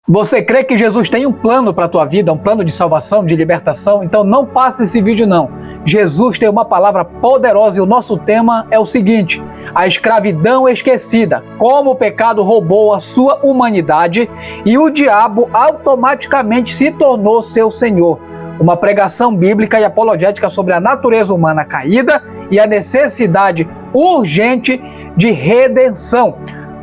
Você crê que Jesus tem um plano para a tua vida, um plano de salvação, de libertação? Então não passe esse vídeo não. Jesus tem uma palavra poderosa e o nosso tema é o seguinte: a escravidão esquecida, como o pecado roubou a sua humanidade e o diabo automaticamente se tornou seu senhor. Uma pregação bíblica e apologética sobre a natureza humana caída e a necessidade urgente de redenção.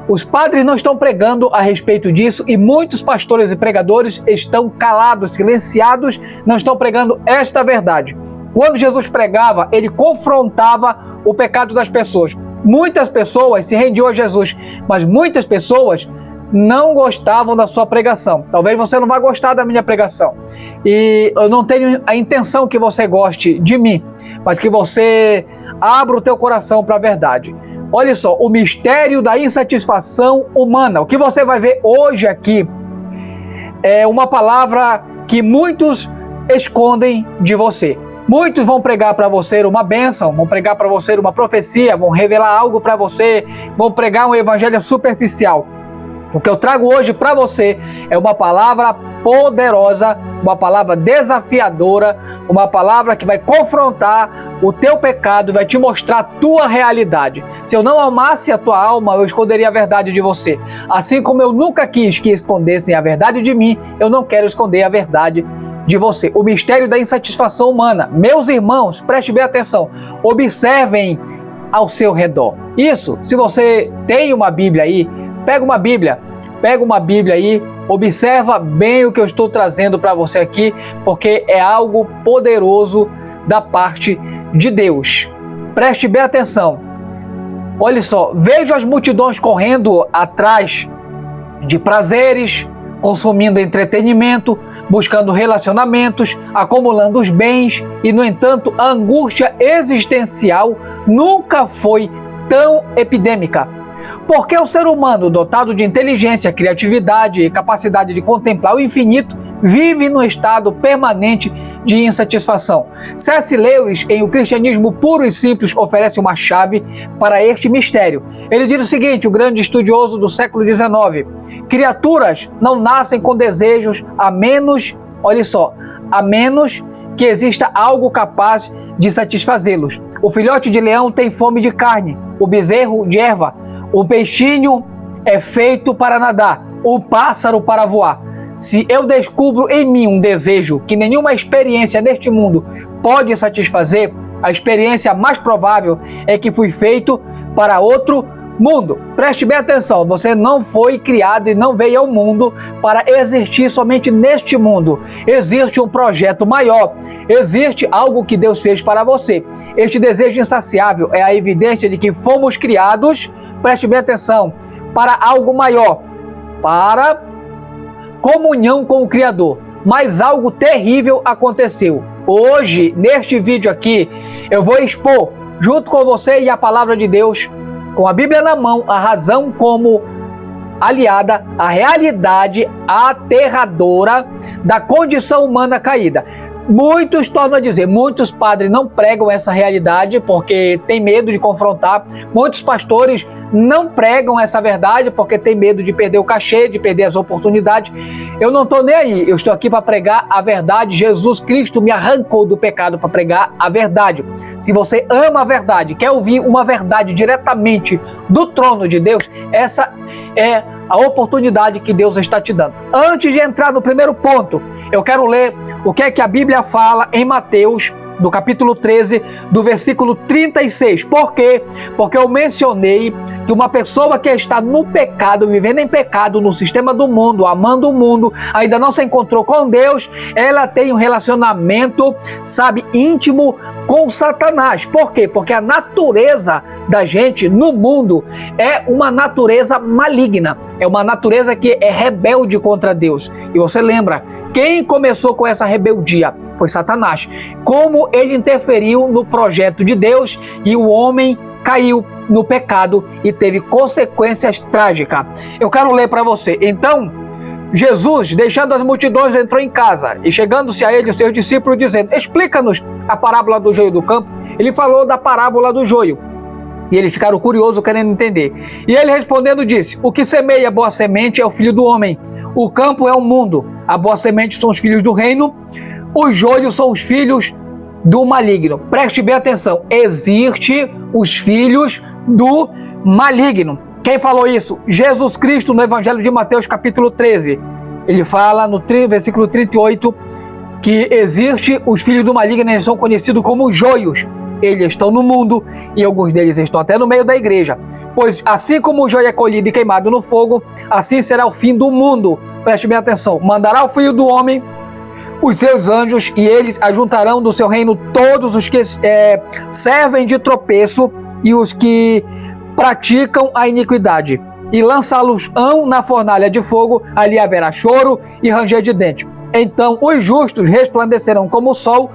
Os padres não estão pregando a respeito disso e muitos pastores e pregadores estão calados, silenciados, não estão pregando esta verdade. Quando Jesus pregava, ele confrontava o pecado das pessoas. Muitas pessoas se rendiam a Jesus, mas muitas pessoas não gostavam da sua pregação. Talvez você não vá gostar da minha pregação. E eu não tenho a intenção que você goste de mim, mas que você abra o teu coração para a verdade. Olha só, o mistério da insatisfação humana. O que você vai ver hoje aqui é uma palavra que muitos escondem de você. Muitos vão pregar para você uma bênção, vão pregar para você uma profecia, vão revelar algo para você, vão pregar um evangelho superficial. O que eu trago hoje para você é uma palavra poderosa, uma palavra desafiadora, uma palavra que vai confrontar o teu pecado e vai te mostrar a tua realidade. Se eu não amasse a tua alma, eu esconderia a verdade de você. Assim como eu nunca quis que escondessem a verdade de mim, eu não quero esconder a verdade de você. O mistério da insatisfação humana. Meus irmãos, preste bem atenção, observem ao seu redor. Isso, se você tem uma Bíblia aí, pega uma Bíblia aí, observa bem o que eu estou trazendo para você aqui, porque é algo poderoso da parte de Deus. Preste bem atenção. Olha só, vejo as multidões correndo atrás de prazeres, consumindo entretenimento, buscando relacionamentos, acumulando os bens e, no entanto, a angústia existencial nunca foi tão epidêmica. Porque o ser humano, dotado de inteligência, criatividade e capacidade de contemplar o infinito, vive num estado permanente de insatisfação. C.S. Lewis, em O Cristianismo Puro e Simples, oferece uma chave para este mistério. Ele diz o seguinte, o grande estudioso do século XIX: criaturas não nascem com desejos a menos que exista algo capaz de satisfazê-los. O filhote de leão tem fome de carne, o bezerro de erva. O peixinho é feito para nadar, o pássaro para voar. Se eu descubro em mim um desejo que nenhuma experiência neste mundo pode satisfazer, a experiência mais provável é que fui feito para outro mundo. Preste bem atenção, você não foi criado e não veio ao mundo para existir somente neste mundo. Existe um projeto maior, existe algo que Deus fez para você. Este desejo insaciável é a evidência de que fomos criados, preste bem atenção, para algo maior, para comunhão com o Criador. Mas algo terrível aconteceu. Hoje, neste vídeo aqui, eu vou expor, junto com você e a palavra de Deus, com a Bíblia na mão, a razão como aliada à realidade aterradora da condição humana caída. Muitos, torno a dizer, muitos padres não pregam essa realidade porque tem medo de confrontar. Muitos pastores não pregam essa verdade porque tem medo de perder o cachê, de perder as oportunidades. Eu não estou nem aí, eu estou aqui para pregar a verdade. Jesus Cristo me arrancou do pecado para pregar a verdade. Se você ama a verdade, quer ouvir uma verdade diretamente do trono de Deus, essa é a oportunidade que Deus está te dando. Antes de entrar no primeiro ponto, eu quero ler o que é que a Bíblia fala em Mateus, no capítulo 13, do versículo 36. Por quê? Porque eu mencionei que uma pessoa que está no pecado, vivendo em pecado, no sistema do mundo, amando o mundo, ainda não se encontrou com Deus, ela tem um relacionamento, íntimo com Satanás. Por quê? Porque a natureza da gente no mundo é uma natureza maligna, é uma natureza que é rebelde contra Deus. E você lembra, quem começou com essa rebeldia foi Satanás. Como ele interferiu no projeto de Deus e o homem caiu no pecado e teve consequências trágicas. Eu quero ler para você. Então, Jesus, deixando as multidões, entrou em casa e chegando-se a ele os seus discípulos, dizendo: explica-nos a parábola do joio do campo. Ele falou da parábola do joio. E eles ficaram curiosos, querendo entender. E ele respondendo disse: o que semeia boa semente é o filho do homem. O campo é o mundo. A boa semente são os filhos do reino. Os joios são os filhos do maligno. Preste bem atenção. Existem os filhos do maligno. Quem falou isso? Jesus Cristo, no Evangelho de Mateus, capítulo 13. Ele fala no versículo 38 que existem os filhos do maligno, eles são conhecidos como joios. Eles estão no mundo e alguns deles estão até no meio da igreja. Pois assim como o joio é colhido e queimado no fogo, assim será o fim do mundo. Preste bem atenção. Mandará o Filho do Homem os seus anjos e eles ajuntarão do seu reino todos os que servem de tropeço e os que praticam a iniquidade, e lançá-los-ão na fornalha de fogo, ali haverá choro e ranger de dente. Então os justos resplandecerão como o sol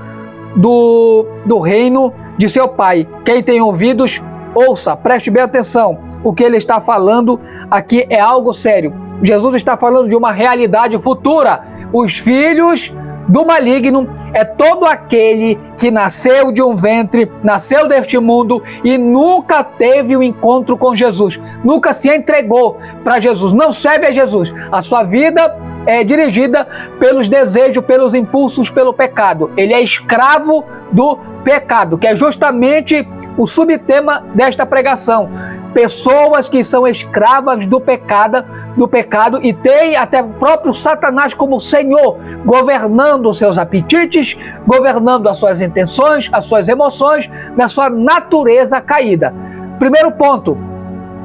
do reino de seu Pai. Quem tem ouvidos, ouça, preste bem atenção. O que ele está falando aqui é algo sério. Jesus está falando de uma realidade futura. Os filhos do maligno é todo aquele que nasceu de um ventre, nasceu deste mundo e nunca teve um encontro com Jesus, nunca se entregou para Jesus, não serve a Jesus. A sua vida é dirigida pelos desejos, pelos impulsos, pelo pecado. Ele é escravo do pecado, que é justamente o subtema desta pregação. Pessoas que são escravas do pecado e tem até o próprio Satanás como Senhor, governando os seus apetites, governando as suas intenções, as suas emoções, na sua natureza caída. Primeiro ponto,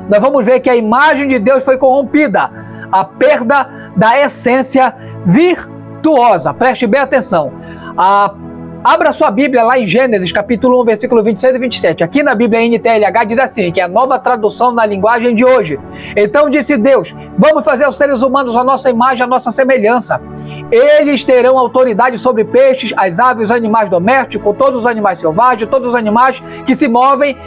nós vamos ver que a imagem de Deus foi corrompida, a perda da essência virtuosa. Preste bem atenção. Abra sua Bíblia lá em Gênesis, capítulo 1, versículo 26 e 27. Aqui na Bíblia NTLH diz assim, que é a nova tradução na linguagem de hoje. Então disse Deus: vamos fazer os seres humanos a nossa imagem, a nossa semelhança. Eles terão autoridade sobre peixes, as aves, os animais domésticos, todos os animais selvagens, todos os animais que se movem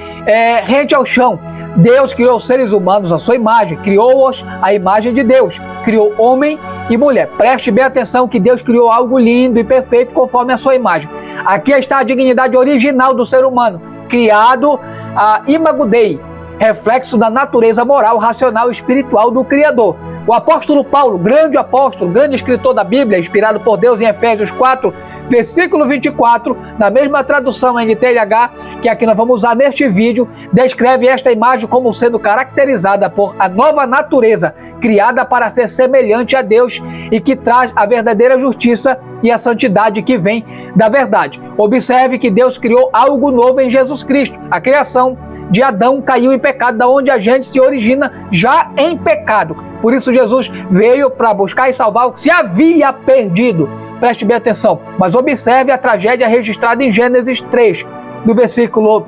rente ao chão. Deus criou os seres humanos à sua imagem, criou-os à imagem de Deus, criou homem e mulher. Preste bem atenção que Deus criou algo lindo e perfeito conforme a sua imagem. Aqui está a dignidade original do ser humano, criado a imago Dei, reflexo da natureza moral, racional e espiritual do Criador. O apóstolo Paulo, grande apóstolo, grande escritor da Bíblia, inspirado por Deus em Efésios 4, versículo 24, na mesma tradução NTLH, que aqui nós vamos usar neste vídeo, descreve esta imagem como sendo caracterizada por a nova natureza, criada para ser semelhante a Deus e que traz a verdadeira justiça e a santidade que vem da verdade. Observe que Deus criou algo novo em Jesus Cristo. A criação de Adão caiu em pecado, da onde a gente se origina já em pecado. Por isso Jesus veio para buscar e salvar o que se havia perdido. Preste bem atenção. Mas observe a tragédia registrada em Gênesis 3, do versículo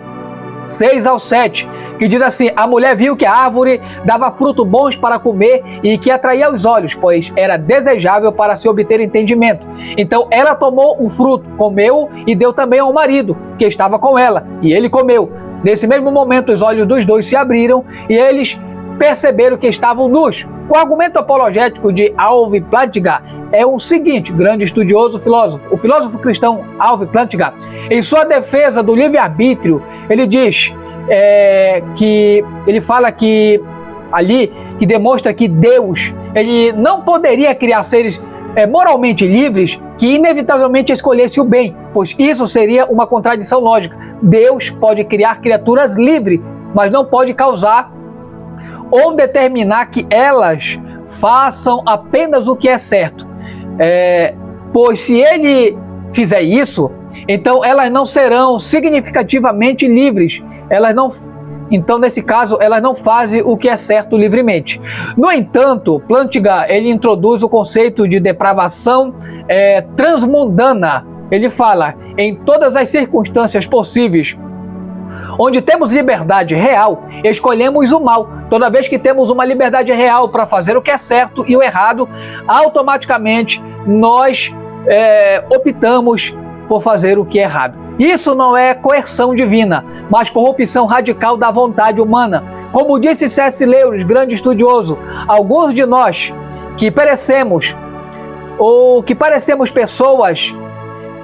6 ao 7, que diz assim: a mulher viu que a árvore dava frutos bons para comer e que atraía os olhos, pois era desejável para se obter entendimento. Então ela tomou o fruto, comeu e deu também ao marido, que estava com ela, e ele comeu. Nesse mesmo momento os olhos dos dois se abriram e eles perceberam que estavam nus. O argumento apologético de Alvin Plantinga é o seguinte, grande estudioso filósofo, o filósofo cristão Alvin Plantinga, em sua defesa do livre-arbítrio, ele diz que ele fala que ali, que demonstra que Deus, ele não poderia criar seres moralmente livres que inevitavelmente escolhesse o bem, pois isso seria uma contradição lógica. Deus pode criar criaturas livres, mas não pode causar ou determinar que elas façam apenas o que é certo. Pois se ele fizer isso, então elas não serão significativamente livres. Então, nesse caso, elas não fazem o que é certo livremente. No entanto, Plantinga, ele introduz o conceito de depravação transmundana. Ele fala, em todas as circunstâncias possíveis, onde temos liberdade real, escolhemos o mal. Toda vez que temos uma liberdade real para fazer o que é certo e o errado, automaticamente nós optamos por fazer o que é errado. Isso não é coerção divina, mas corrupção radical da vontade humana. Como disse C.S. Lewis, grande estudioso, alguns de nós que perecemos ou que parecemos pessoas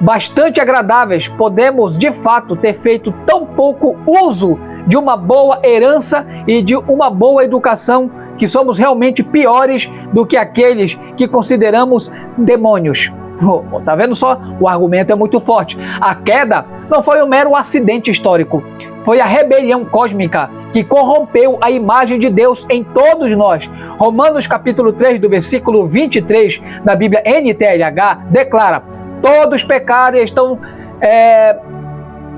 bastante agradáveis, podemos de fato ter feito tão pouco uso de uma boa herança e de uma boa educação que somos realmente piores do que aqueles que consideramos demônios. Tá vendo só? O argumento é muito forte. A queda não foi um mero acidente histórico, foi a rebelião cósmica que corrompeu a imagem de Deus em todos nós. Romanos capítulo 3, do versículo 23 da Bíblia NTLH declara: todos pecaram e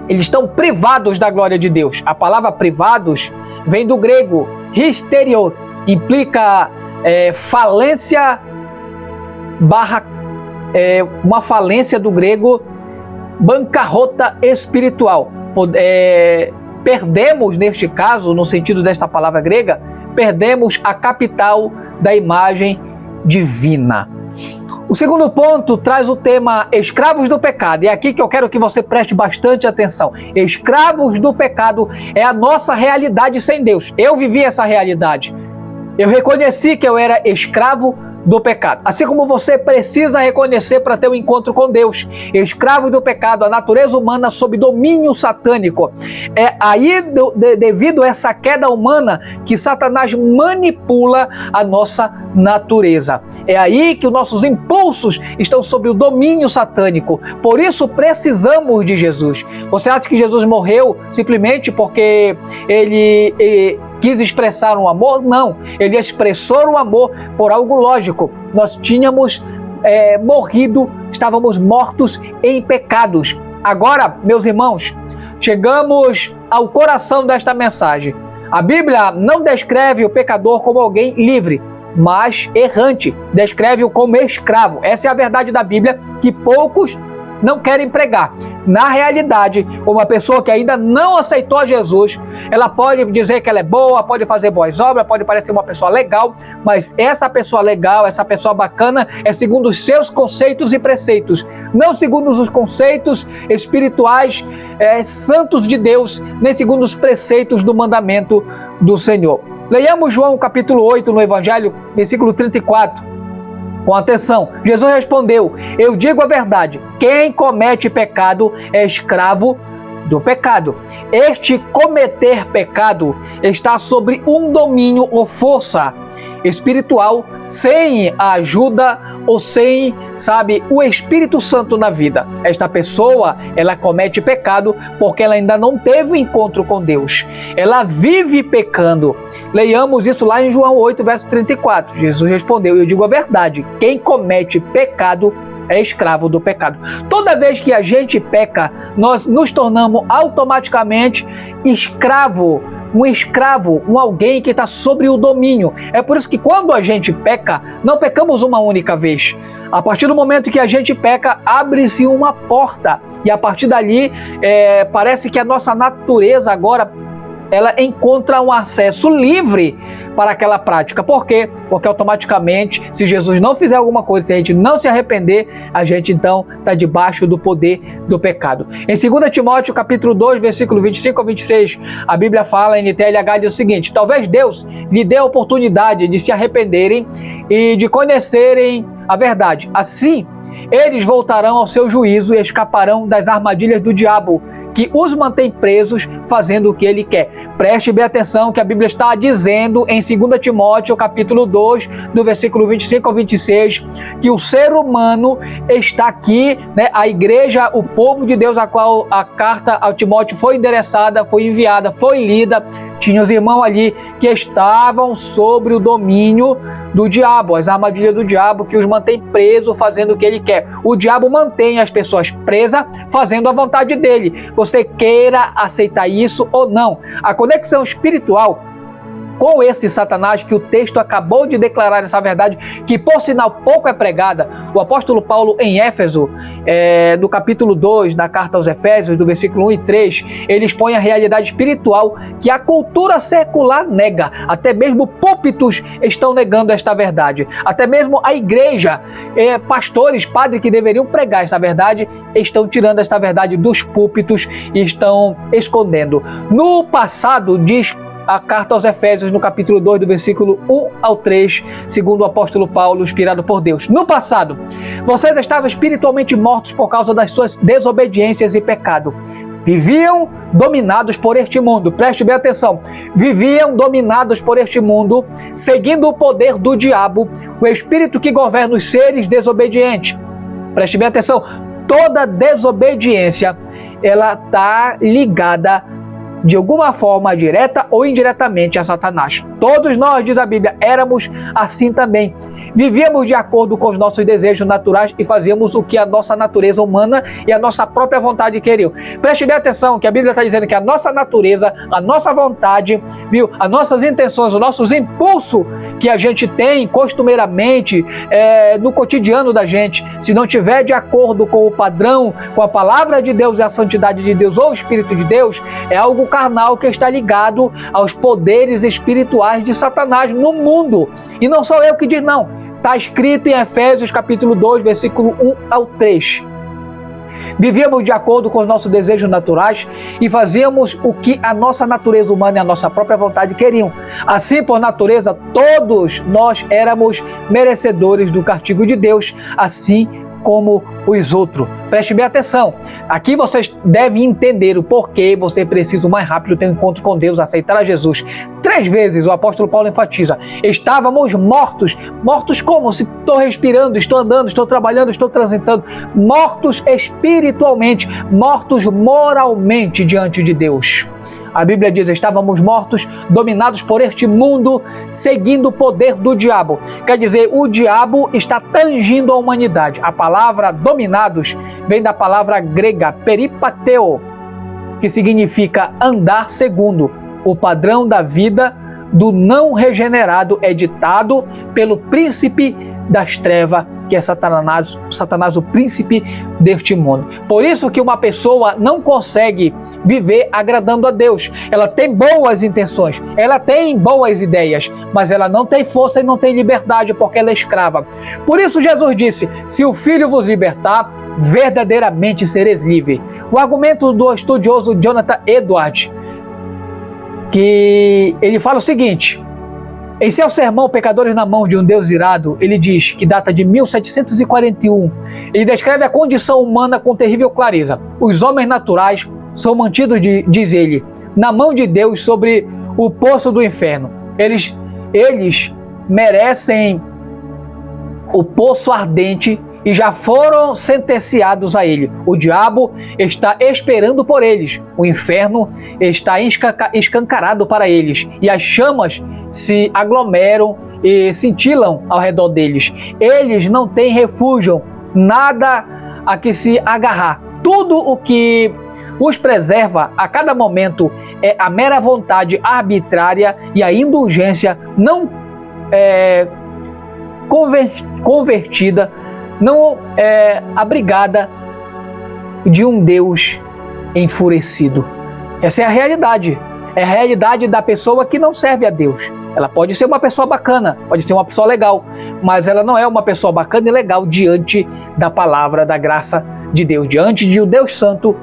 eles estão privados da glória de Deus. A palavra privados vem do grego histerior, implica falência barra uma falência do grego bancarrota espiritual. Perdemos, neste caso, no sentido desta palavra grega, perdemos a capital da imagem divina. O segundo ponto traz o tema escravos do pecado. E é aqui que eu quero que você preste bastante atenção. Escravos do pecado é a nossa realidade sem Deus. Eu vivi essa realidade. Eu reconheci que eu era escravo do pecado. Assim como você precisa reconhecer para ter um encontro com Deus. Escravo do pecado, a natureza humana sob domínio satânico. É aí, devido a essa queda humana, que Satanás manipula a nossa natureza. É aí que os nossos impulsos estão sob o domínio satânico. Por isso precisamos de Jesus. Você acha que Jesus morreu simplesmente porque ele quis expressar um amor? Não, ele expressou um amor por algo lógico. Nós tínhamos morrido, estávamos mortos em pecados. Agora, meus irmãos, chegamos ao coração desta mensagem. A Bíblia não descreve o pecador como alguém livre, mas errante, descreve-o como escravo. Essa é a verdade da Bíblia que poucos não querem pregar. Na realidade, uma pessoa que ainda não aceitou Jesus, ela pode dizer que ela é boa, pode fazer boas obras, pode parecer uma pessoa legal, mas essa pessoa legal, essa pessoa bacana é segundo os seus conceitos e preceitos, não segundo os conceitos espirituais santos de Deus, nem segundo os preceitos do mandamento do Senhor. Leiamos João capítulo 8 no Evangelho, versículo 34. Com atenção, Jesus respondeu: eu digo a verdade, quem comete pecado é escravo do pecado. Este cometer pecado está sobre um domínio ou força espiritual sem a ajuda ou sem, o Espírito Santo na vida. Esta pessoa, ela comete pecado porque ela ainda não teve um encontro com Deus. Ela vive pecando. Leiamos isso lá em João 8, verso 34. Jesus respondeu: eu digo a verdade, quem comete pecado é escravo do pecado. Toda vez que a gente peca, nós nos tornamos automaticamente escravo, alguém que está sobre o domínio. É por isso que quando a gente peca, não pecamos uma única vez. A partir do momento que a gente peca, abre-se uma porta e a partir dali parece que a nossa natureza agora ela encontra um acesso livre para aquela prática. Por quê? Porque automaticamente, se Jesus não fizer alguma coisa, se a gente não se arrepender, a gente então está debaixo do poder do pecado. Em 2 Timóteo capítulo 2, versículo 25 a 26, a Bíblia fala em NTLH diz o seguinte: talvez Deus lhe dê a oportunidade de se arrependerem e de conhecerem a verdade. Assim, eles voltarão ao seu juízo e escaparão das armadilhas do diabo, que os mantém presos fazendo o que ele quer. Preste bem atenção que a Bíblia está dizendo em 2 Timóteo, capítulo 2, do versículo 25 ao 26, que o ser humano está aqui, a igreja, o povo de Deus, a qual a carta ao Timóteo foi endereçada, foi enviada, foi lida, tinha os irmãos ali que estavam sobre o domínio do diabo, as armadilhas do diabo que os mantém presos fazendo o que ele quer. O diabo mantém as pessoas presas fazendo a vontade dele. Você queira aceitar isso ou não. A conexão espiritual com esse Satanás que o texto acabou de declarar essa verdade, que por sinal pouco é pregada, o apóstolo Paulo em Éfeso, no capítulo 2 da carta aos Efésios, do versículo 1 e 3, ele expõe a realidade espiritual que a cultura secular nega. Até mesmo púlpitos estão negando esta verdade. Até mesmo a igreja, pastores, padres que deveriam pregar essa verdade, estão tirando esta verdade dos púlpitos e estão escondendo. No passado, diz a carta aos Efésios, no capítulo 2, do versículo 1 ao 3, segundo o apóstolo Paulo, inspirado por Deus. No passado, vocês estavam espiritualmente mortos por causa das suas desobediências e pecado. Viviam dominados por este mundo. Preste bem atenção. Viviam dominados por este mundo, seguindo o poder do diabo, o espírito que governa os seres desobedientes. Preste bem atenção. Toda desobediência, ela está ligada de alguma forma, direta ou indiretamente, a Satanás. Todos nós, diz a Bíblia, éramos assim também. Vivíamos de acordo com os nossos desejos naturais e fazíamos o que a nossa natureza humana e a nossa própria vontade queriam. Preste bem atenção que a Bíblia está dizendo que a nossa natureza, a nossa vontade, viu? As nossas intenções, os nossos impulsos que a gente tem costumeiramente no cotidiano da gente, se não tiver de acordo com o padrão, com a palavra de Deus e a santidade de Deus ou o Espírito de Deus, é algo carnal que está ligado aos poderes espirituais de Satanás no mundo. E não sou eu que diz, não. Está escrito em Efésios capítulo 2, versículo 1 ao 3. Vivíamos de acordo com os nossos desejos naturais e fazíamos o que a nossa natureza humana e a nossa própria vontade queriam. Assim, por natureza, todos nós éramos merecedores do castigo de Deus, assim como os outros. Preste bem atenção. Aqui vocês devem entender o porquê você precisa o mais rápido ter um encontro com Deus, aceitar a Jesus. 3 vezes o apóstolo Paulo enfatiza: estávamos mortos. Mortos como? Se estou respirando, estou andando, estou trabalhando, estou transitando. Mortos espiritualmente, mortos moralmente diante de Deus. A Bíblia diz: estávamos mortos, dominados por este mundo, seguindo o poder do diabo. Quer dizer, o diabo está tangindo a humanidade. A palavra dominados vem da palavra grega peripateo, que significa andar segundo o padrão da vida do não regenerado, editado pelo príncipe das trevas, que é Satanás, o príncipe deste mundo. Por isso que uma pessoa não consegue viver agradando a Deus. Ela tem boas intenções, ela tem boas ideias, mas ela não tem força e não tem liberdade, porque ela é escrava. Por isso Jesus disse: se o Filho vos libertar, verdadeiramente sereis livres. O argumento do estudioso Jonathan Edwards, que ele fala o seguinte: em seu sermão Pecadores na Mão de um Deus Irado, ele diz, que data de 1741, ele descreve a condição humana com terrível clareza. Os homens naturais são mantidos, diz ele, na mão de Deus sobre o poço do inferno. Eles merecem o poço ardente e já foram sentenciados a ele. O diabo está esperando por eles. O inferno está escancarado para eles. E as chamas se aglomeram e cintilam ao redor deles. Eles não têm refúgio, nada a que se agarrar. Tudo o que os preserva a cada momento é a mera vontade arbitrária e a indulgência não convertida, não abrigada de um Deus enfurecido. Essa é a realidade. É a realidade da pessoa que não serve a Deus. Ela pode ser uma pessoa bacana, pode ser uma pessoa legal, mas ela não é uma pessoa bacana e legal diante da palavra, da graça de Deus. Diante de um Deus Santo,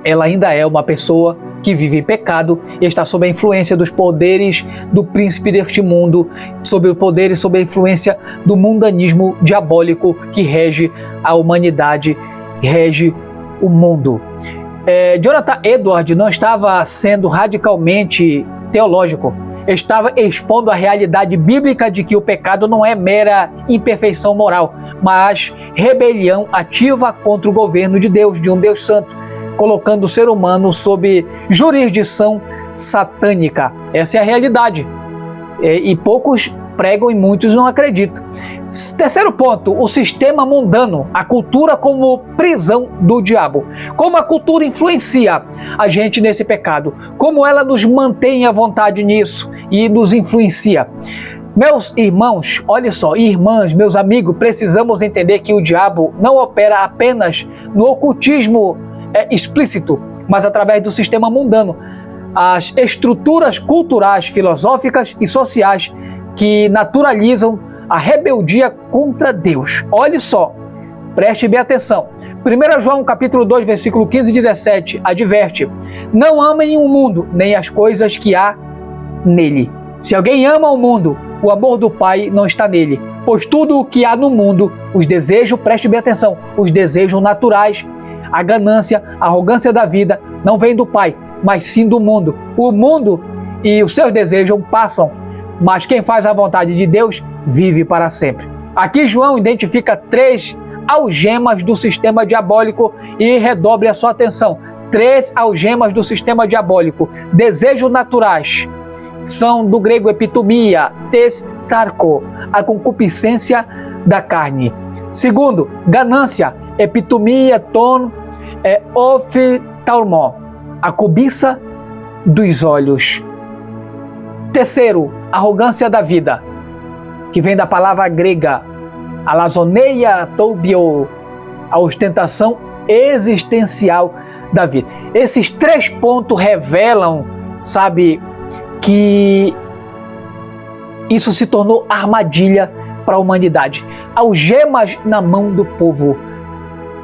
ela ainda é uma pessoa que vive em pecado e está sob a influência dos poderes do príncipe deste mundo, sob o poder e sob a influência do mundanismo diabólico que rege a humanidade, rege o mundo. Jonathan Edwards não estava sendo radicalmente teológico, estava expondo a realidade bíblica de que o pecado não é mera imperfeição moral, mas rebelião ativa contra o governo de Deus, de um Deus santo, colocando o ser humano sob jurisdição satânica. Essa é a realidade. E poucos pregam e muitos não acreditam. Terceiro ponto, o sistema mundano, a cultura como prisão do diabo. Como a cultura influencia a gente nesse pecado, como ela nos mantém à vontade nisso e nos influencia. Meus irmãos, olha só, irmãs, meus amigos, precisamos entender que o diabo não opera apenas no ocultismo explícito, mas através do sistema mundano, as estruturas culturais, filosóficas e sociais que naturalizam a rebeldia contra Deus. Olhe só, preste bem atenção. 1 João capítulo 2, versículo 15 e 17, adverte: não amem o mundo, nem as coisas que há nele. Se alguém ama o mundo, o amor do Pai não está nele. Pois tudo o que há no mundo, os desejos, preste bem atenção, os desejos naturais, a ganância, a arrogância da vida, não vem do Pai, mas sim do mundo. O mundo e os seus desejos passam, mas quem faz a vontade de Deus vive para sempre. Aqui João identifica 3 algemas do sistema diabólico e redobre a sua atenção. 3 algemas do sistema diabólico. Desejos naturais são do grego epitomia, tes sarko, a concupiscência da carne. Segundo, ganância, epitomia ton oftalmon, a cobiça dos olhos. Terceiro, arrogância da vida, que vem da palavra grega alazoneia toubio, a ostentação existencial da vida. Esses 3 pontos revelam, que isso se tornou armadilha para a humanidade. Algemas na mão do povo,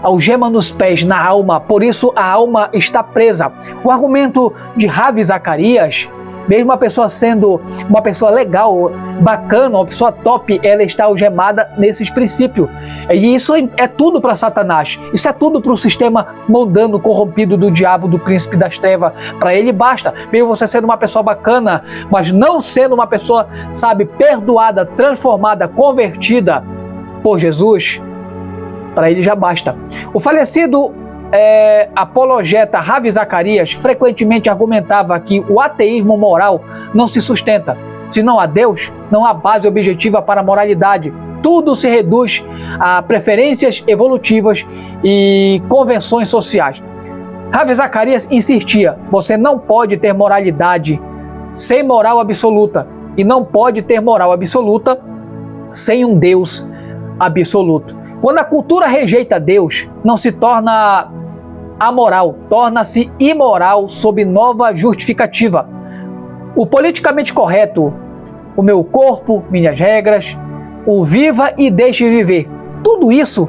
algema nos pés, na alma, por isso a alma está presa. O argumento de Ravi Zacarias, mesmo uma pessoa sendo uma pessoa legal, bacana, uma pessoa top, ela está algemada nesses princípios. E isso é tudo para Satanás. Isso é tudo para o sistema mundano, corrompido do diabo, do príncipe das trevas. Para ele basta. Mesmo você sendo uma pessoa bacana, mas não sendo uma pessoa, perdoada, transformada, convertida por Jesus, para ele já basta. O falecido apologeta Ravi Zacarias frequentemente argumentava que o ateísmo moral não se sustenta. Se não há Deus, não há base objetiva para a moralidade. Tudo se reduz a preferências evolutivas e convenções sociais. Ravi Zacarias insistia: você não pode ter moralidade sem moral absoluta, e não pode ter moral absoluta sem um Deus absoluto. Quando a cultura rejeita Deus, não se torna amoral, torna-se imoral sob nova justificativa. O politicamente correto, o meu corpo, minhas regras, o viva e deixe viver, tudo isso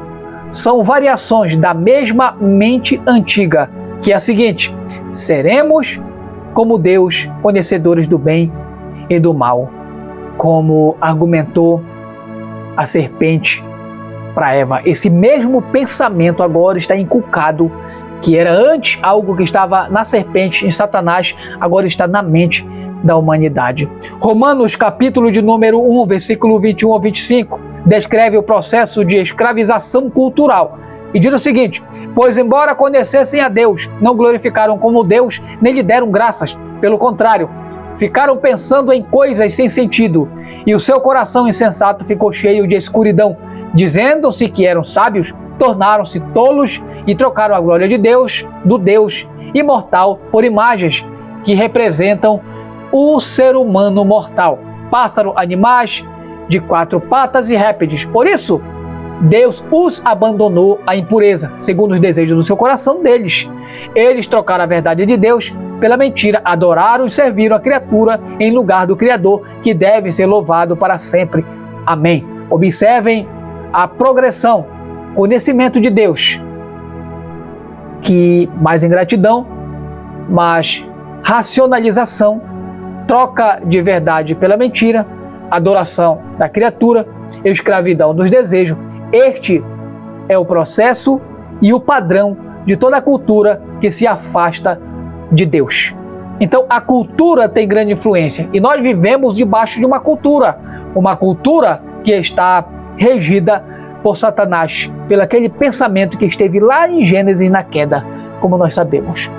são variações da mesma mente antiga, que é a seguinte: seremos como Deus, conhecedores do bem e do mal, como argumentou a serpente para Eva. Esse mesmo pensamento agora está inculcado, que era antes algo que estava na serpente, em Satanás, agora está na mente da humanidade. Romanos, capítulo de número 1, versículo 21 ao 25, descreve o processo de escravização cultural e diz o seguinte: pois embora conhecessem a Deus, não glorificaram como Deus, nem lhe deram graças. Pelo contrário, ficaram pensando em coisas sem sentido, e o seu coração insensato ficou cheio de escuridão. Dizendo-se que eram sábios, tornaram-se tolos e trocaram a glória de Deus, do Deus imortal, por imagens que representam o ser humano mortal, pássaro, animais de 4 patas e répteis. Por isso, Deus os abandonou à impureza, segundo os desejos do seu coração deles. Eles trocaram a verdade de Deus pela mentira, adoraram e serviram a criatura em lugar do Criador, que deve ser louvado para sempre. Amém. Observem a progressão, conhecimento de Deus, que mais ingratidão, mais racionalização, troca de verdade pela mentira, adoração da criatura, escravidão dos desejos. Este é o processo e o padrão de toda a cultura que se afasta de Deus. Então a cultura tem grande influência e nós vivemos debaixo de uma cultura que está regida por Satanás, pelo aquele pensamento que esteve lá em Gênesis na queda, como nós sabemos.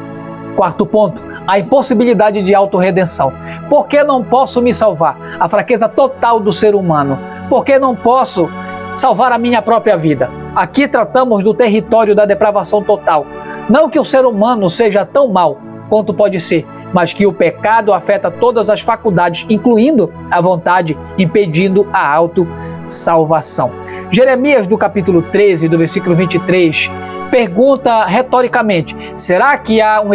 Quarto ponto, a impossibilidade de autorredenção. Por que não posso me salvar? A fraqueza total do ser humano. Por que não posso salvar a minha própria vida? Aqui tratamos do território da depravação total. Não que o ser humano seja tão mau quanto pode ser, mas que o pecado afeta todas as faculdades, incluindo a vontade, impedindo a autosalvação. Jeremias, do capítulo 13, do versículo 23, pergunta retoricamente: será que um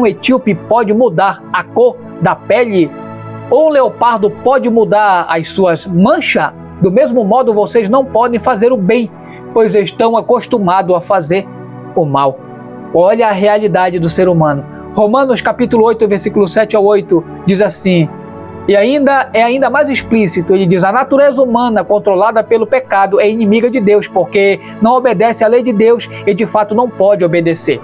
etíope pode mudar a cor da pele? Ou um leopardo pode mudar as suas manchas? Do mesmo modo, vocês não podem fazer o bem, pois estão acostumados a fazer o mal. Olha a realidade do ser humano. Romanos capítulo 8, versículo 7 ao 8, diz assim, e ainda mais explícito, ele diz, a natureza humana controlada pelo pecado é inimiga de Deus, porque não obedece à lei de Deus e de fato não pode obedecer.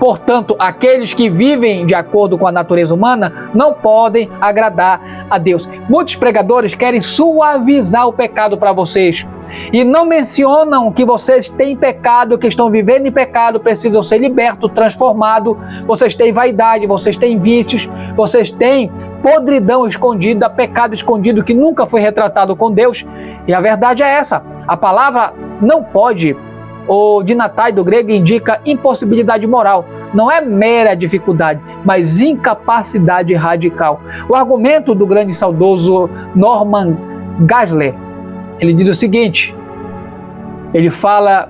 Portanto, aqueles que vivem de acordo com a natureza humana não podem agradar a Deus. Muitos pregadores querem suavizar o pecado para vocês e não mencionam que vocês têm pecado, que estão vivendo em pecado, precisam ser libertos, transformados. Vocês têm vaidade, vocês têm vícios, vocês têm podridão escondida, pecado escondido que nunca foi retratado com Deus. E a verdade é essa, a palavra não pode, o dinatai do grego indica impossibilidade moral. Não é mera dificuldade, mas incapacidade radical. O argumento do grande e saudoso Norman Geisler, ele diz o seguinte, ele fala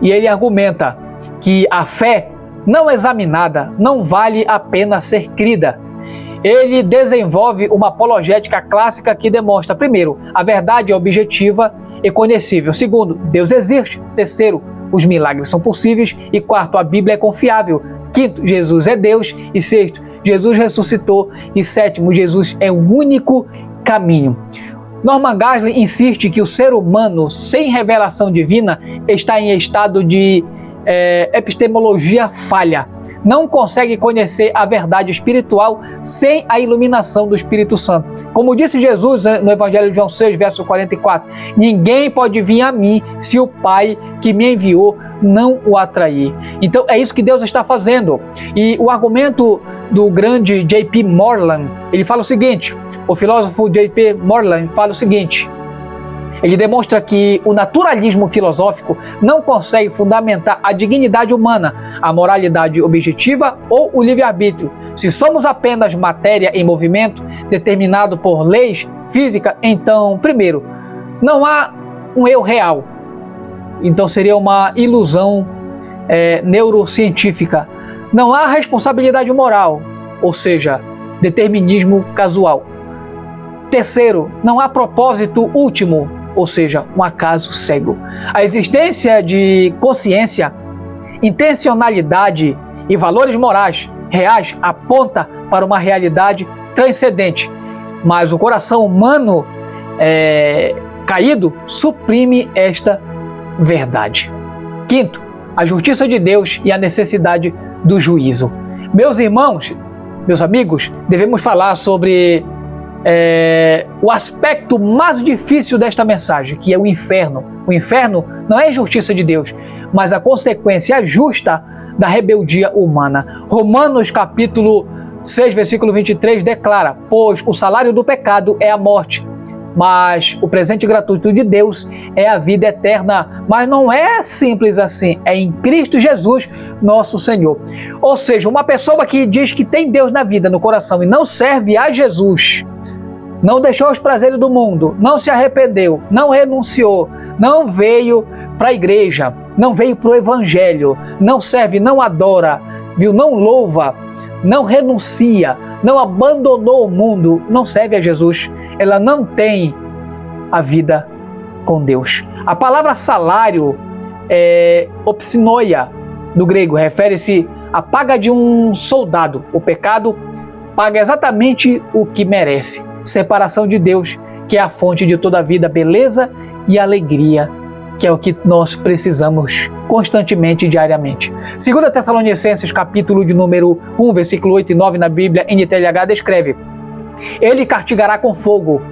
e ele argumenta que a fé não examinada não vale a pena ser crida. Ele desenvolve uma apologética clássica que demonstra, primeiro, a verdade é objetiva e conhecível. Segundo, Deus existe. Terceiro, os milagres são possíveis. E quarto, a Bíblia é confiável. Quinto, Jesus é Deus. E sexto, Jesus ressuscitou. E sétimo, Jesus é o único caminho. Norman Geisler insiste que o ser humano sem revelação divina está em estado de epistemologia falha. Não consegue conhecer a verdade espiritual sem a iluminação do Espírito Santo. Como disse Jesus no Evangelho de João 6, verso 44, ninguém pode vir a mim se o Pai que me enviou não o atrair. Então é isso que Deus está fazendo. E o argumento do grande J.P. Moreland, ele fala o seguinte, o filósofo J.P. Moreland fala o seguinte, ele demonstra que o naturalismo filosófico não consegue fundamentar a dignidade humana, a moralidade objetiva ou o livre-arbítrio. Se somos apenas matéria em movimento, determinado por leis físicas, então, primeiro, não há um eu real. Então seria uma ilusão neurocientífica. Não há responsabilidade moral, ou seja, determinismo casual. Terceiro, não há propósito último, ou seja, um acaso cego. A existência de consciência, intencionalidade e valores morais reais aponta para uma realidade transcendente, mas o coração humano caído suprime esta verdade. Quinto, a justiça de Deus e a necessidade do juízo. Meus irmãos, meus amigos, devemos falar sobre o aspecto mais difícil desta mensagem, que é o inferno. O inferno não é a injustiça de Deus, mas a consequência justa da rebeldia humana. Romanos capítulo 6, versículo 23 declara, pois o salário do pecado é a morte, mas o presente gratuito de Deus é a vida eterna. Mas não é simples assim, é em Cristo Jesus, nosso Senhor. Ou seja, uma pessoa que diz que tem Deus na vida, no coração, e não serve a Jesus, não deixou os prazeres do mundo, não se arrependeu, não renunciou, não veio para a igreja, não veio para o evangelho, não serve, não adora, viu? Não louva, não renuncia, não abandonou o mundo, não serve a Jesus, ela não tem a vida com Deus. A palavra salário é opsinoia do grego, refere-se à paga de um soldado. O pecado paga exatamente o que merece. Separação de Deus, que é a fonte de toda a vida, beleza e alegria, que é o que nós precisamos constantemente e diariamente. 2 Tessalonicenses, capítulo de número 1, versículo 8 e 9 na Bíblia, NTLH, descreve: Ele castigará com fogo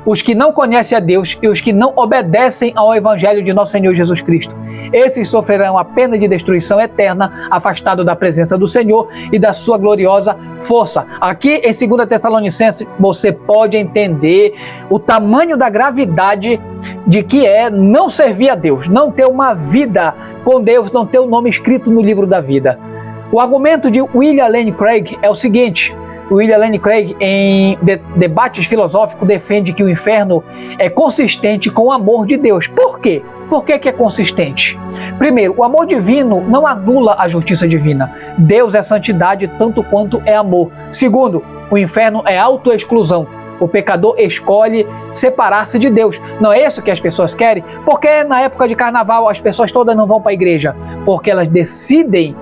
os que não conhecem a Deus e os que não obedecem ao Evangelho de nosso Senhor Jesus Cristo. Esses sofrerão a pena de destruição eterna, afastados da presença do Senhor e da sua gloriosa força. Aqui em 2 Tessalonicenses você pode entender o tamanho da gravidade de que é não servir a Deus, não ter uma vida com Deus, não ter o nome escrito no livro da vida. O argumento de William Lane Craig é o seguinte: William Lane Craig, em debates filosóficos, defende que o inferno é consistente com o amor de Deus. Por quê? Por que é consistente? Primeiro, o amor divino não anula a justiça divina. Deus é santidade tanto quanto é amor. Segundo, o inferno é autoexclusão. O pecador escolhe separar-se de Deus. Não é isso que as pessoas querem? Porque na época de carnaval as pessoas todas não vão para a igreja? Porque elas decidem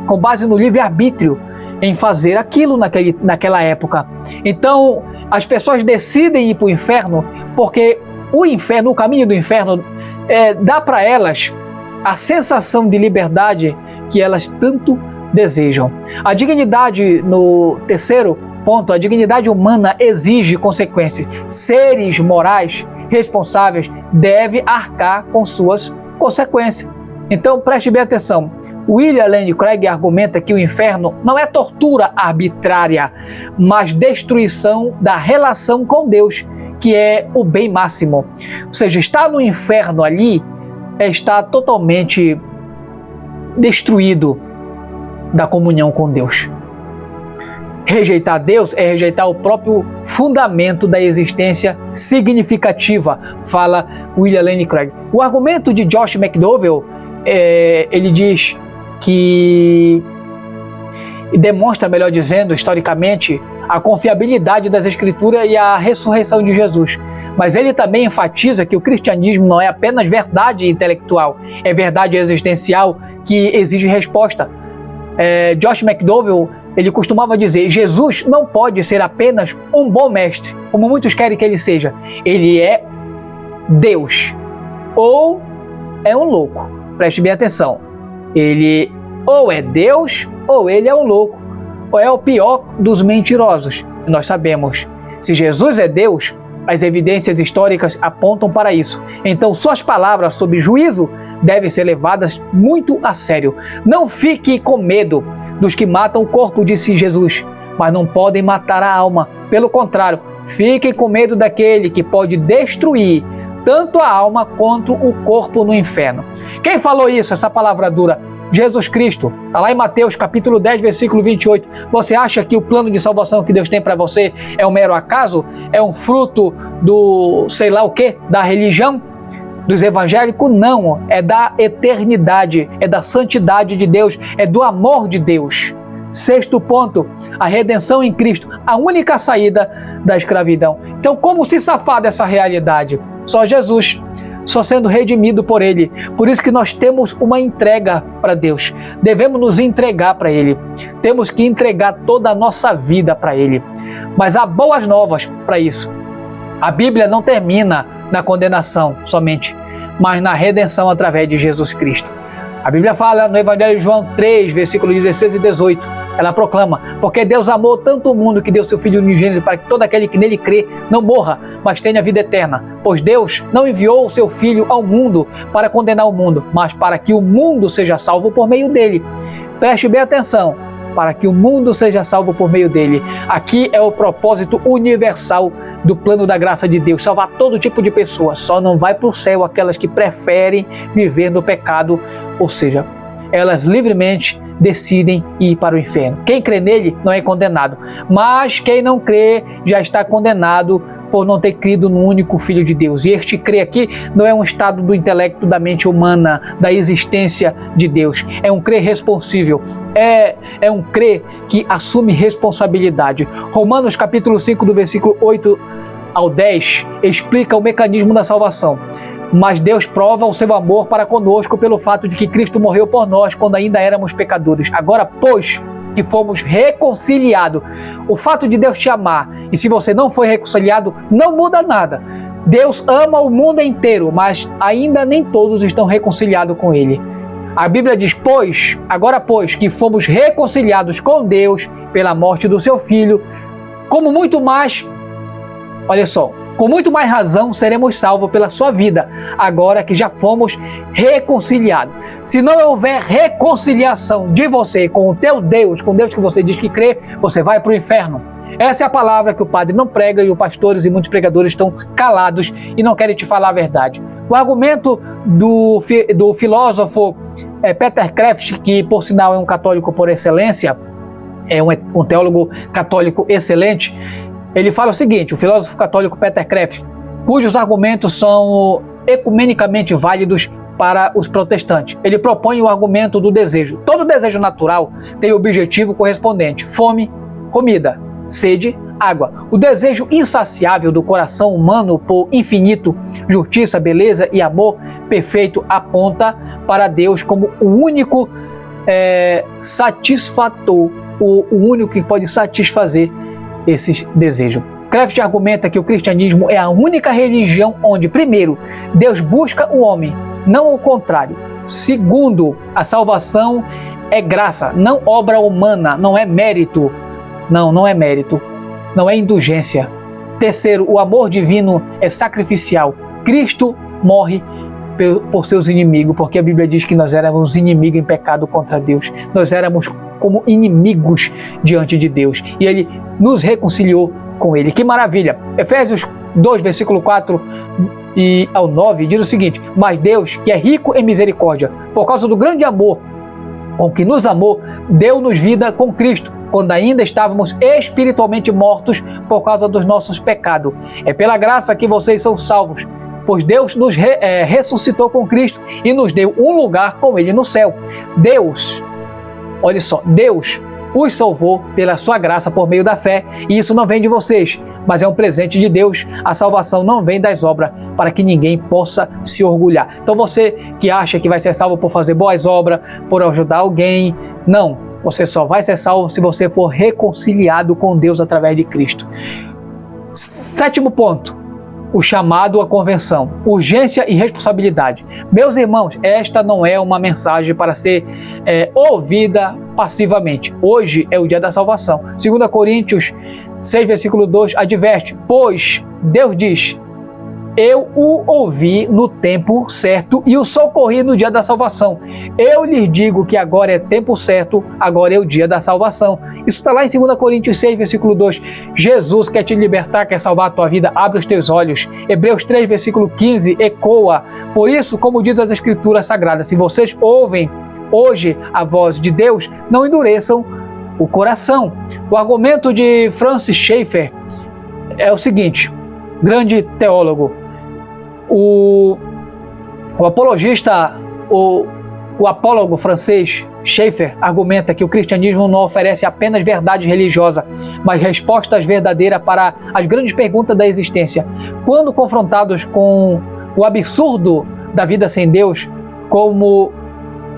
com base no livre-arbítrio, em fazer aquilo naquela época. Então, as pessoas decidem ir para o inferno porque o caminho do inferno dá para elas a sensação de liberdade que elas tanto desejam. A dignidade, no terceiro ponto, a dignidade humana exige consequências. Seres morais responsáveis devem arcar com suas consequências. Então, preste bem atenção. William Lane Craig argumenta que o inferno não é tortura arbitrária, mas destruição da relação com Deus, que é o bem máximo. Ou seja, estar no inferno ali está totalmente destruído da comunhão com Deus. Rejeitar Deus é rejeitar o próprio fundamento da existência significativa, fala William Lane Craig. O argumento de Josh McDowell, ele diz que demonstra, melhor dizendo, historicamente, a confiabilidade das Escrituras e a ressurreição de Jesus. Mas ele também enfatiza que o cristianismo não é apenas verdade intelectual, é verdade existencial que exige resposta. Josh McDowell, ele costumava dizer: Jesus não pode ser apenas um bom mestre, como muitos querem que ele seja. Ele é Deus ou é um louco. Preste bem atenção. Ele ou é Deus ou ele é um louco, ou é o pior dos mentirosos. E nós sabemos, se Jesus é Deus, as evidências históricas apontam para isso. Então, suas palavras sobre juízo devem ser levadas muito a sério. Não fique com medo dos que matam o corpo, disse Jesus, mas não podem matar a alma. Pelo contrário, fiquem com medo daquele que pode destruir tanto a alma quanto o corpo no inferno. Quem falou isso, essa palavra dura? Jesus Cristo. Está lá em Mateus capítulo 10, versículo 28. Você acha que o plano de salvação que Deus tem para você é um mero acaso? É um fruto do sei lá o quê? Da religião? Dos evangélicos? Não. É da eternidade, é da santidade de Deus, é do amor de Deus. Sexto ponto, a redenção em Cristo, a única saída da escravidão. Então, como se safar dessa realidade? Só Jesus, só sendo redimido por Ele. Por isso que nós temos uma entrega para Deus. Devemos nos entregar para Ele. Temos que entregar toda a nossa vida para Ele. Mas há boas novas para isso. A Bíblia não termina na condenação somente, mas na redenção através de Jesus Cristo. A Bíblia fala no Evangelho de João 3, versículos 16 e 18. Ela proclama: porque Deus amou tanto o mundo que deu seu Filho unigênito para que todo aquele que nele crê não morra, mas tenha vida eterna. Pois Deus não enviou o seu Filho ao mundo para condenar o mundo, mas para que o mundo seja salvo por meio dele. Preste bem atenção, para que o mundo seja salvo por meio dele. Aqui é o propósito universal do plano da graça de Deus, salvar todo tipo de pessoa. Só não vai para o céu aquelas que preferem viver no pecado, ou seja, elas livremente decidem ir para o inferno. Quem crê nele não é condenado, mas quem não crê já está condenado por não ter crido no único Filho de Deus. E este crer aqui não é um estado do intelecto, da mente humana, da existência de Deus. É um crer responsível, é um crer que assume responsabilidade. Romanos capítulo 5, do versículo 8 ao 10, explica o mecanismo da salvação. Mas Deus prova o seu amor para conosco pelo fato de que Cristo morreu por nós quando ainda éramos pecadores. Agora, pois que fomos reconciliados, o fato de Deus te amar, e se você não foi reconciliado, não muda nada. Deus ama o mundo inteiro, mas ainda nem todos estão reconciliados com Ele. A Bíblia diz: agora pois que fomos reconciliados com Deus pela morte do seu Filho, como muito mais, olha só, com muito mais razão seremos salvos pela sua vida, agora que já fomos reconciliados. Se não houver reconciliação de você com o teu Deus, com Deus que você diz que crê, você vai para o inferno. Essa é a palavra que o padre não prega e os pastores e muitos pregadores estão calados e não querem te falar a verdade. O argumento do filósofo Peter Kreeft, que por sinal é um católico por excelência, é um teólogo católico excelente, ele fala o seguinte: o filósofo católico Peter Kreeft, cujos argumentos são ecumenicamente válidos para os protestantes. Ele propõe o argumento do desejo. Todo desejo natural tem objetivo correspondente: fome, comida, sede, água. O desejo insaciável do coração humano por infinito, justiça, beleza e amor perfeito aponta para Deus como o único satisfator, o único que pode satisfazer esses desejos. Kraft argumenta que o cristianismo é a única religião onde, primeiro, Deus busca o homem, não o contrário. Segundo, a salvação é graça, não obra humana, não é mérito. Não é mérito, não é indulgência. Terceiro, o amor divino é sacrificial. Cristo morre por seus inimigos, porque a Bíblia diz que nós éramos inimigos em pecado contra Deus. Nós éramos como inimigos diante de Deus e Ele nos reconciliou com Ele. Que maravilha! Efésios 2, versículo 4 e ao 9 diz o seguinte: mas Deus, que é rico em misericórdia, por causa do grande amor com que nos amou, deu-nos vida com Cristo, quando ainda estávamos espiritualmente mortos por causa dos nossos pecados. É pela graça que vocês são salvos, pois Deus nos ressuscitou com Cristo e nos deu um lugar com Ele no céu. Deus, olha só, Deus os salvou pela sua graça por meio da fé, e isso não vem de vocês, mas é um presente de Deus. A salvação não vem das obras, para que ninguém possa se orgulhar. Então você que acha que vai ser salvo por fazer boas obras, por ajudar alguém, não. Você só vai ser salvo se você for reconciliado com Deus através de Cristo. Sétimo ponto, o chamado à conversão, urgência e responsabilidade. Meus irmãos, esta não é uma mensagem para ser ouvida passivamente. Hoje é o dia da salvação. 2 Coríntios 6, versículo 2, adverte: pois Deus diz, eu o ouvi no tempo certo e o socorri no dia da salvação. Eu lhes digo que agora é tempo certo, agora é o dia da salvação. Isso está lá em 2 Coríntios 6, versículo 2. Jesus quer te libertar, quer salvar a tua vida, abre os teus olhos. Hebreus 3, versículo 15, ecoa. Por isso, como diz as Escrituras Sagradas, se vocês ouvem hoje a voz de Deus, não endureçam o coração. O argumento de Francis Schaeffer é o seguinte, grande teólogo. O apologista, o apólogo francês Schaeffer argumenta que o cristianismo não oferece apenas verdade religiosa, mas respostas verdadeiras para as grandes perguntas da existência. Quando confrontados com o absurdo da vida sem Deus, como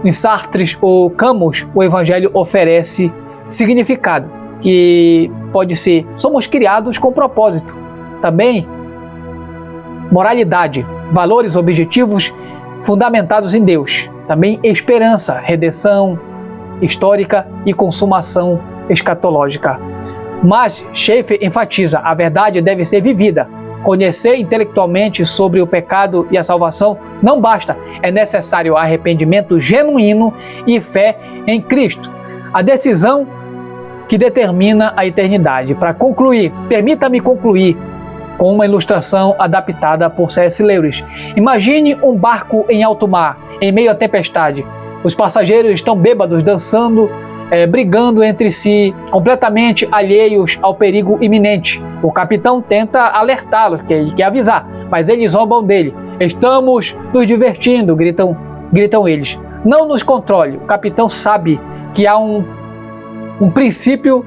em Sartre ou Camus, o evangelho oferece significado, que pode ser: somos criados com propósito. Também moralidade, valores objetivos fundamentados em Deus. Também esperança, redenção histórica e consumação escatológica. Mas Schaeffer enfatiza: a verdade deve ser vivida. Conhecer intelectualmente sobre o pecado e a salvação não basta. É necessário arrependimento genuíno e fé em Cristo. A decisão que determina a eternidade. Para concluir, permita-me concluir com uma ilustração adaptada por C.S. Lewis. Imagine um barco em alto mar, em meio à tempestade. Os passageiros estão bêbados, dançando, brigando entre si, completamente alheios ao perigo iminente. O capitão tenta alertá-los, quer avisar, mas eles zombam dele. Estamos nos divertindo, gritam eles. Não nos controle. O capitão sabe que há um princípio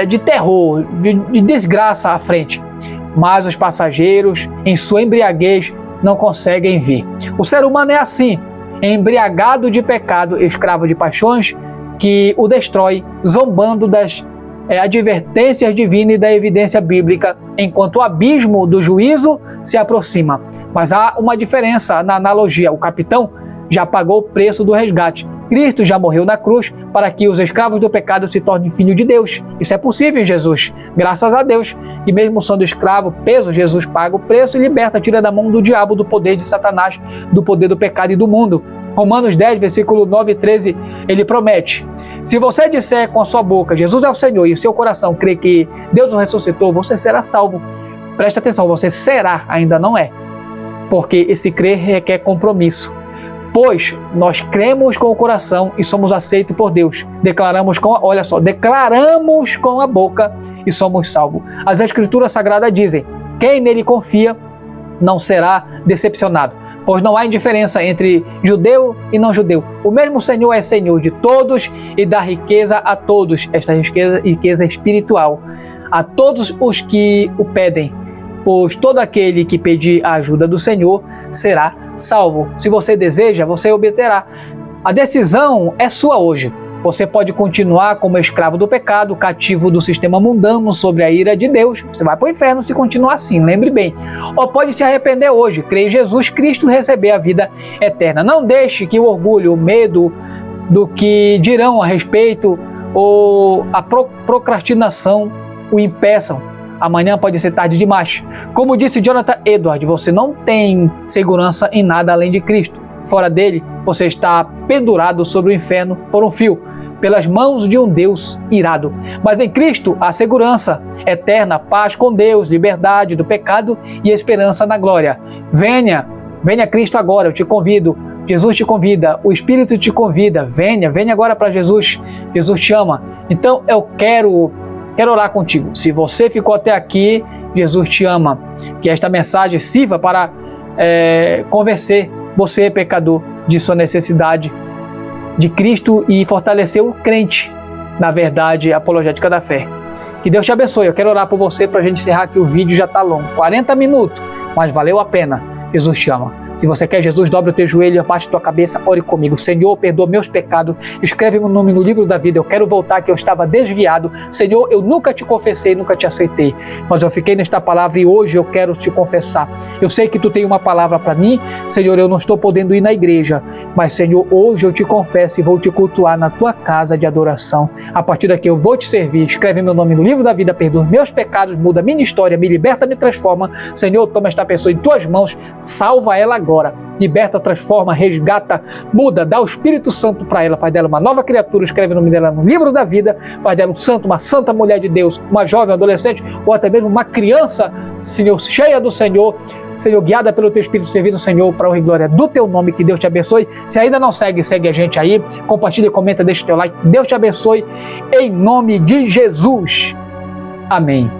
de terror, de desgraça à frente. Mas os passageiros, em sua embriaguez, não conseguem ver. O ser humano é assim, embriagado de pecado, escravo de paixões que o destrói, zombando das advertências divinas e da evidência bíblica, enquanto o abismo do juízo se aproxima. Mas há uma diferença na analogia. O capitão já pagou o preço do resgate. Cristo já morreu na cruz para que os escravos do pecado se tornem filhos de Deus. Isso é possível em Jesus, graças a Deus. E mesmo sendo escravo, peso, Jesus paga o preço e liberta, tira da mão do diabo, do poder de Satanás, do poder do pecado e do mundo. Romanos 10, versículo 9 e 13, ele promete: se você disser com a sua boca, Jesus é o Senhor, e o seu coração crê que Deus o ressuscitou, você será salvo. Preste atenção, você será, ainda não é. Porque esse crer requer compromisso. Pois nós cremos com o coração e somos aceitos por Deus. Declaramos com a boca e somos salvos. As Escrituras Sagradas dizem: quem nele confia não será decepcionado, pois não há indiferença entre judeu e não judeu. O mesmo Senhor é Senhor de todos e dá riqueza a todos, esta riqueza espiritual, a todos os que o pedem, pois todo aquele que pedir a ajuda do Senhor será salvo. Se você deseja, você obterá. A decisão é sua hoje. Você pode continuar como escravo do pecado, cativo do sistema mundano sob a ira de Deus. Você vai para o inferno se continuar assim, lembre bem. Ou pode se arrepender hoje, crer em Jesus Cristo e receber a vida eterna. Não deixe que o orgulho, o medo do que dirão a respeito ou a procrastinação o impeçam. Amanhã pode ser tarde demais. Como disse Jonathan Edwards, você não tem segurança em nada além de Cristo. Fora dele, você está pendurado sobre o inferno por um fio, pelas mãos de um Deus irado. Mas em Cristo há segurança eterna, paz com Deus, liberdade do pecado e esperança na glória. Venha Cristo agora, eu te convido. Jesus te convida, o Espírito te convida. Venha agora para Jesus. Jesus te ama. Então eu quero orar contigo. Se você ficou até aqui, Jesus te ama. Que esta mensagem sirva para convencer você, pecador, de sua necessidade de Cristo e fortalecer o crente na verdade apologética da fé. Que Deus te abençoe. Eu quero orar por você para a gente encerrar, que o vídeo já está longo, 40 minutos, mas valeu a pena. Jesus te ama. Se você quer Jesus, dobra o teu joelho, abaixa a tua cabeça, ore comigo. Senhor, perdoa meus pecados, escreve meu nome no livro da vida. Eu quero voltar, que eu estava desviado. Senhor, eu nunca te confessei, nunca te aceitei, mas eu fiquei nesta palavra e hoje eu quero te confessar. Eu sei que tu tem uma palavra para mim. Senhor, eu não estou podendo ir na igreja, mas Senhor, hoje eu te confesso e vou te cultuar na tua casa de adoração. A partir daqui eu vou te servir. Escreve meu nome no livro da vida, perdoa meus pecados, muda minha história, me liberta, me transforma. Senhor, toma esta pessoa em tuas mãos, salva ela agora. Liberta, transforma, resgata, muda, dá o Espírito Santo para ela, faz dela uma nova criatura, escreve o nome dela no livro da vida, faz dela um santo, uma santa mulher de Deus, uma jovem, adolescente ou até mesmo uma criança, Senhor, cheia do Senhor, guiada pelo teu Espírito, servindo o Senhor para a honra e glória do teu nome. Que Deus te abençoe. Se ainda não segue a gente aí, compartilha, comenta, deixa o teu like. Deus te abençoe em nome de Jesus. Amém.